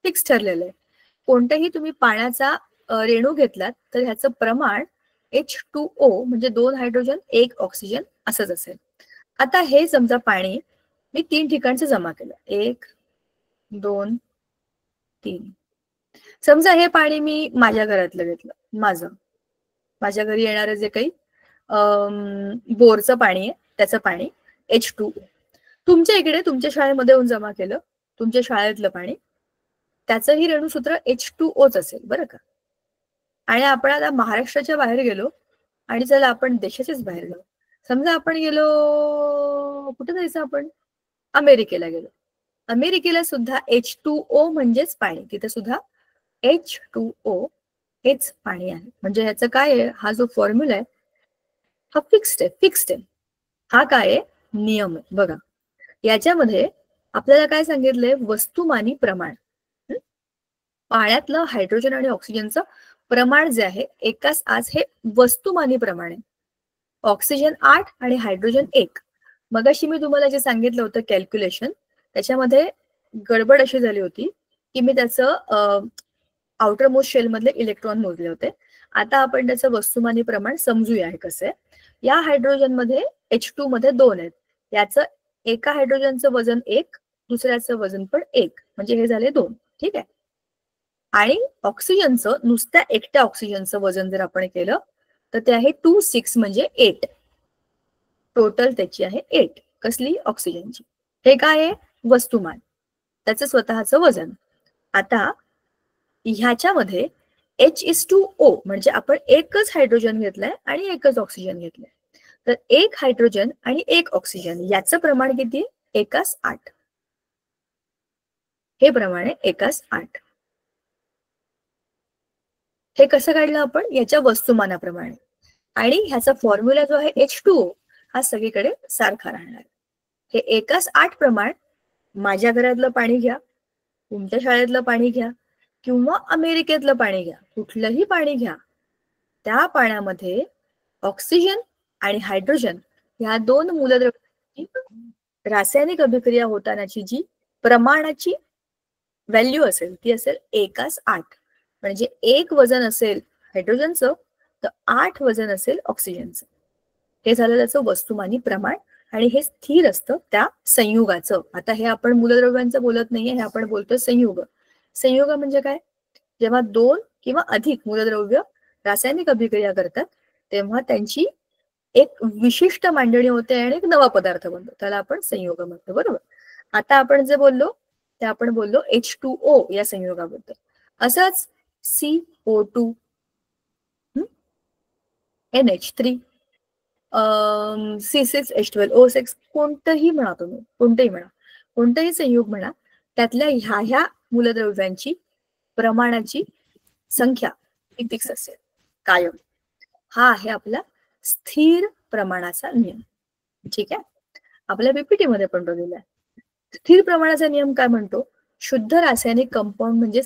फिक्स ठरलेलं आहे. कोणत्याही तुम्ही पाण्याचा रेणू घेतलात तर ह्याचं प्रमाण H2O म्हणजे 2 हायड्रोजन 1 ऑक्सिजन असंच असेल. आता हे समजा पाणी मी 3 ठिकाणचं जमा केलं. 1, 2, 3. समजा हे पाणी मी माझ्या घरातलं घेतलं, माझ्या घरी येणारं जे काही बोरचं पाणी आहे त्याचं पाणी H2O. तुमच्या इकडे तुमच्या शाळेमध्ये येऊन जमा केलं तुमच्या शाळेतलं पाणी, त्याचंही रेणूसूत्र H2Oच असेल बरं का. आणि आपण आता महाराष्ट्राच्या बाहेर गेलो आणि चला आपण देशाच्याच बाहेर गेलो. समजा आपण गेलो, कुठे जायचं आपण? अमेरिकेला गेलो. अमेरिकेला सुद्धा H2O म्हणजेच पाणी, तिथे सुद्धा H2O हेच पाणी आहे. म्हणजे ह्याचं काय आहे, हा जो फॉर्म्युला आहे हा फिक्स्ड आहे. हा काय आहे? नियम आहे. बघा, याच्यामध्ये आपल्याला काय सांगितलंय? वस्तुमानी प्रमाण. पाण्यातलं हायड्रोजन आणि ऑक्सिजनचं प्रमाण जे आहे एकाच आज हे वस्तुमानी प्रमाण आहे. ऑक्सिजन 8 आणि हायड्रोजन 1. मगाशी मी तुम्हाला जे सांगितलं होतं कॅल्क्युलेशन, त्याच्यामध्ये गडबड अशी झाली होती की मी त्याचं आउटर मोस्ट शेल मधले इलेक्ट्रॉन मोजले होते. आता आपण त्याचं वस्तुमानी प्रमाण समजूया हे कसं आहे. या हायड्रोजन मध्ये H2 मध्ये 2 आहेत. याचं एका हायड्रोजनचं वजन 1, दुसऱ्याचं वजन पण 1, म्हणजे हे झाले 2. ठीक आहे. आणि ऑक्सिजनचं, नुसत्या एकट्या ऑक्सिजनचं वजन जर आपण केलं तर ते आहे 26 म्हणजे 8. टोटल त्याची आहे 8. कसली? ऑक्सिजनची. हे काय आहे? वस्तुमान, त्याचं स्वतःचं वजन. आता ह्याच्यामध्ये H2O म्हणजे आपण एकच हायड्रोजन घेतलंय आणि एकच ऑक्सिजन घेतलंय. तर 1 हायड्रोजन आणि 1 ऑक्सिजन याचं प्रमाण किती? 1:8. हे प्रमाण आहे 1:8. हे कसं काढलं आपण? याच्या वस्तुमानाप्रमाणे. आणि ह्याचा फॉर्म्युला जो आहे H2O हा सगळीकडे सारखा राहणार. हे 1:8 प्रमाण माझ्या घरातलं पाणी घ्या, तुमच्या शाळेतलं पाणी घ्या किंवा अमेरिकेतलं पाणी घ्या, कुठलंही पाणी घ्या, त्या पाण्यामध्ये ऑक्सिजन आणि हायड्रोजन ह्या 2 मूलद्रव्यांची रासायनिक अभिक्रिया होतानाची जी प्रमाणाची व्हॅल्यू असेल ती असेल 1:8. म्हणजे 1 वजन असेल हायड्रोजनचं तर 8 वजन असेल ऑक्सिजनचं. हे झालं त्याचं वस्तुमानी प्रमाण. आणि हे स्थिर असतं त्या संयुगाचं. आता हे आपण मूलद्रव्यांचं बोलत नाहीये, हे आपण बोलतोय संयुग. संयुग म्हणजे काय? जेव्हा 2 किंवा अधिक मूलद्रव्य रासायनिक अभिक्रिया करतात तेव्हा त्यांची एक विशिष्ट मांडणी होते आणि एक नवा पदार्थ बनतो, त्याला आपण संयोग म्हणतो. बरोबर. आता आपण जे बोललो ते आपण बोललो H2O या संयोगाबद्दल. असंच CO2, NH3, C6H12O6, कोणतंही म्हणा तुम्ही, कोणतेही संयोग म्हणा, त्यातल्या ह्या मूलद्रव्यांची प्रमाणाची संख्या फिक्स असेल कायम. हा आहे आपला स्थिर प्रमाणाचा नियम. ठीक आहे. आपल्या पीपीटी मध्ये पण बघितला. स्थिर प्रमाणाचा नियम काय म्हणतो? शुद्ध रासायनिक कंपाऊंड म्हणजे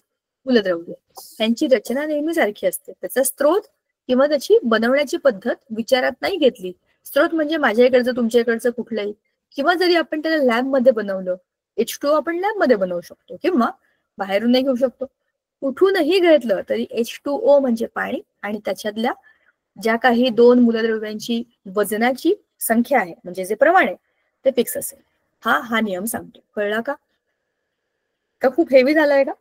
मूलद्रव्य त्यांची रचना नेहमी सारखी असते. त्याचा स्रोत किंवा त्याची बनवण्याची पद्धत विचारात नाही घेतली. स्रोत म्हणजे माझ्या इकडचं तुमच्या इकडचं कुठलंही, किंवा जरी आपण त्याला लॅबमध्ये बनवलं, H2O आपण लॅबमध्ये बनवू शकतो किंवा बाहेरूनही घेऊ शकतो. कुठूनही घेतलं तरी H2O म्हणजे पाणी आणि त्याच्यातल्या ज्या काही 2 मूलद्रव्यांची वजनाची संख्या आहे म्हणजे जे प्रमाण आहे ते फिक्स असेल. हा नियम सांगतो. कळला का? खूप हेवी झालाय का?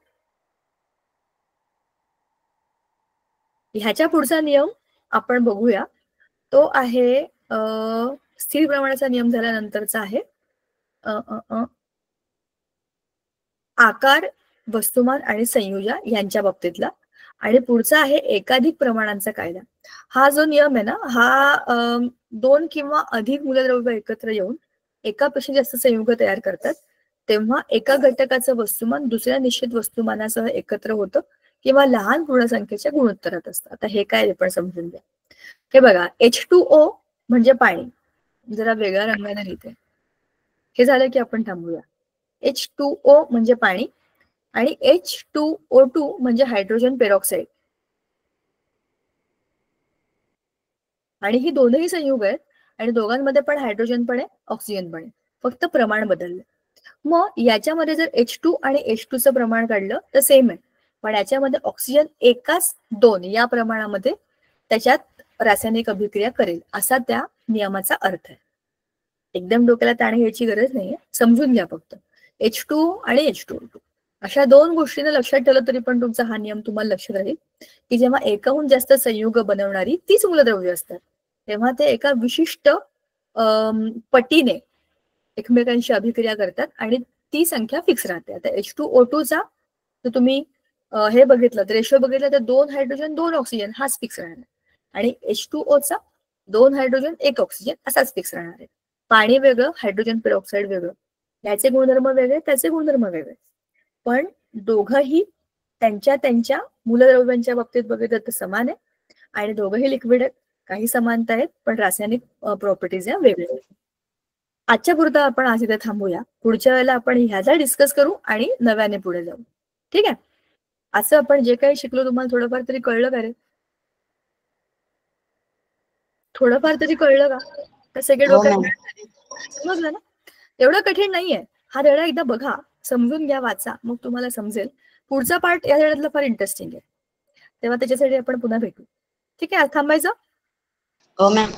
ह्याच्या पुढचा नियम आपण बघूया. तो आहे स्थिर प्रमाणाचा नियम झाल्यानंतरचा आहे आकार, वस्तुमान आणि संयोजन यांच्या बाबतीतला. आणि पुढचा आहे एकाधिक प्रमाणांचा कायदा. हा जो नियम आहे ना, हा 2 किंवा अधिक मूलद्रव्य एकत्र येऊन एकापेक्षा जास्त संयुग तयार करतात तेव्हा एका घटकाचं वस्तुमान दुसऱ्या निश्चित वस्तुमानासह एकत्र होतं किंवा लहान पूर्णसंख्येच्या गुणोत्तरात असतं. आता हे काय पण समजून घ्या. हे बघा, H2O म्हणजे पाणी. जरा वेगळ्या रंगाने लिहिते. हे झालं की आपण थांबूया. H2O म्हणजे पाणी आणि H2O2 म्हणजे हायड्रोजन पेरॉक्साईड. आणि ही दोनही संयुग आहेत आणि दोघांमध्ये पण हायड्रोजन पण आहे, ऑक्सिजन पण आहे, फक्त प्रमाण बदललं. मग याच्यामध्ये जर H2 आणि H2चं प्रमाण काढलं तर सेम आहे, पण याच्यामध्ये ऑक्सिजन एकाच 2 या प्रमाणामध्ये त्याच्यात रासायनिक अभिक्रिया करेल असा त्या नियमाचा अर्थ आहे. एकदम डोक्याला ताण घ्यायची गरज नाहीये, समजून घ्या फक्त. H2 आणि H2O2 अशा 2 गोष्टींना लक्षात ठेवलं तरी पण तुमचा हा नियम तुम्हाला लक्षात राहील की जेव्हा एकाहून जास्त संयुग बनवणारी तीच मूलद्रव्य असतात तेव्हा ते एका विशिष्ट पटीने एकमेकांशी अभिक्रिया करतात आणि ती संख्या फिक्स राहते. आता H2O2चा जर तुम्ही हे बघितलं तर रेशो बघितलं तर 2 हायड्रोजन 2 ऑक्सिजन हाच फिक्स राहणार आणि H2Oचा 2 हायड्रोजन 1 ऑक्सिजन असाच फिक्स राहणार आहे. पाणी वेगळं, हायड्रोजन पेरॉक्साईड वेगळं, याचे गुणधर्म वेगळे, त्याचे गुणधर्म वेगळे, पण दोघंही त्यांच्या मूलद्रव्यांच्या बाबतीत बघितलं तर समान आहे आणि दोघंही लिक्विड आहेत. काही समानता आहेत पण रासायनिक प्रॉपर्टीज या वेगळ्या आहेत. आजच्या पुरता आपण आज इथे थांबूया. पुढच्या वेळेला आपण ह्याचा डिस्कस करू आणि नव्याने पुढे जाऊ. ठीक आहे? असं आपण जे काही शिकलो तुम्हाला थोडंफार तरी कळलं का रे? थोडंफार तरी कळलं का? तर सगळे डोक्यात समजलं ना? एवढं कठीण नाहीये. हा धडा एकदा बघा, समजून घ्या, वाचा, मग तुम्हाला समजेल. पुढचा पार्ट या धड्यातला फार इंटरेस्टिंग आहे, तेव्हा त्याच्यासाठी आपण पुन्हा भेटू. ठीक आहे? आज थांबायचं? हो मॅम.